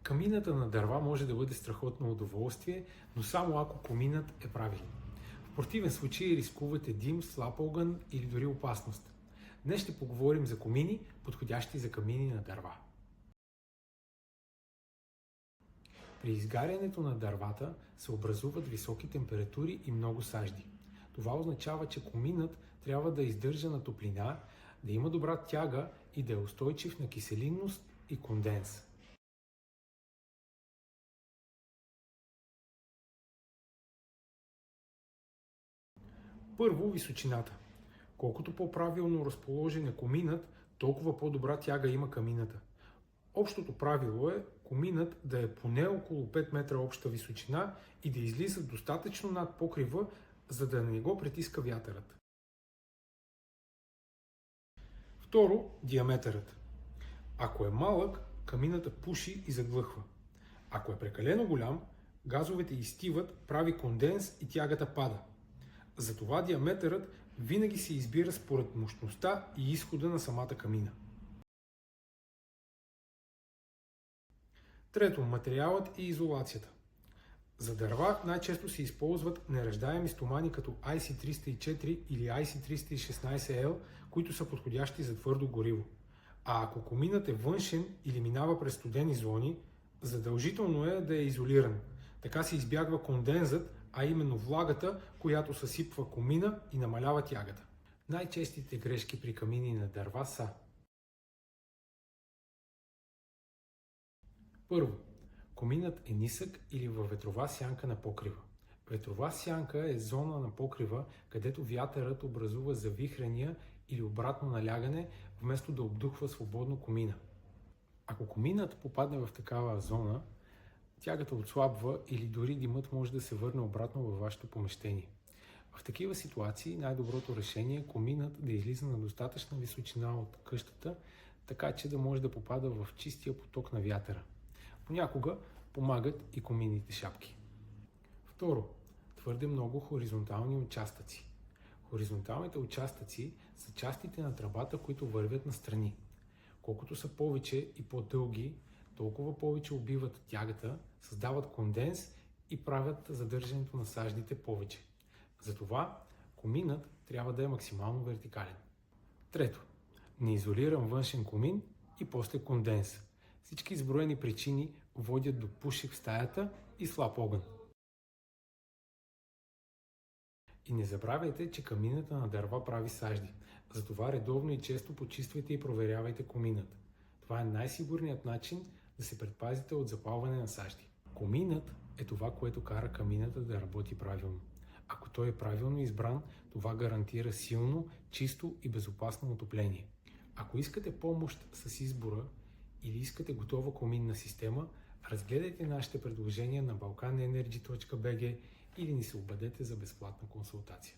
Камината на дърва може да бъде страхотно удоволствие, но само ако коминът е правилен. В противен случай рискувате дим, слаб огън или дори опасност. Днес ще поговорим за комини, подходящи за камини на дърва. При изгарянето на дървата се образуват високи температури и много сажди. Това означава, че коминът трябва да издържа на топлина, да има добра тяга и да е устойчив на киселинност и конденс. Първо, височината. Колкото по-правилно разположен е коминът, толкова по-добра тяга има камината. Общото правило е коминът да е поне около 5 метра обща височина и да излиза достатъчно над покрива, за да не го притиска вятърът. Второ, диаметърът. Ако е малък, камината пуши и заглъхва. Ако е прекалено голям, газовете изстиват, прави конденс и тягата пада. Затова диаметърът винаги се избира според мощността и изхода на самата камина. Трето, материалът и изолацията. За дърва най-често се използват неръждаеми стомани като IC304 или IC316L, които са подходящи за твърдо гориво. А ако коминът е външен или минава през студени зони, задължително е да е изолиран. Така се избягва кондензът, а именно влагата, която съсипва комина и намалява тягата. Най-честите грешки при камини на дърва са: първо, коминът е нисък или във ветрова сянка на покрива. Ветрова сянка е зона на покрива, където вятърът образува завихрения или обратно налягане, вместо да обдухва свободно комина. Ако коминът попадне в такава зона, тягата отслабва или дори димът може да се върне обратно във вашето помещение. В такива ситуации най-доброто решение е коминът да излиза на достатъчна височина от къщата, така че да може да попада в чистия поток на вятъра. Понякога помагат и коминните шапки. Второ, твърде много хоризонтални участъци. Хоризонталните участъци са частите на тръбата, които вървят настрани. Колкото са повече и по-дълги, толкова повече убиват тягата, създават конденс и правят задържането на саждите повече. Затова коминът трябва да е максимално вертикален. Трето, неизолиран външен комин и после конденс. Всички изброени причини водят до пушек в стаята и слаб огън. И не забравяйте, че камината на дърва прави сажди. Затова редовно и често почиствайте и проверявайте коминът. Това е най-сигурният начин да се предпазите от запалване на сажди. Коминът е това, което кара камината да работи правилно. Ако той е правилно избран, това гарантира силно, чисто и безопасно отопление. Ако искате помощ с избора или искате готова коминна система, разгледайте нашите предложения на balkanenergy.bg или ни се обадете за безплатна консултация.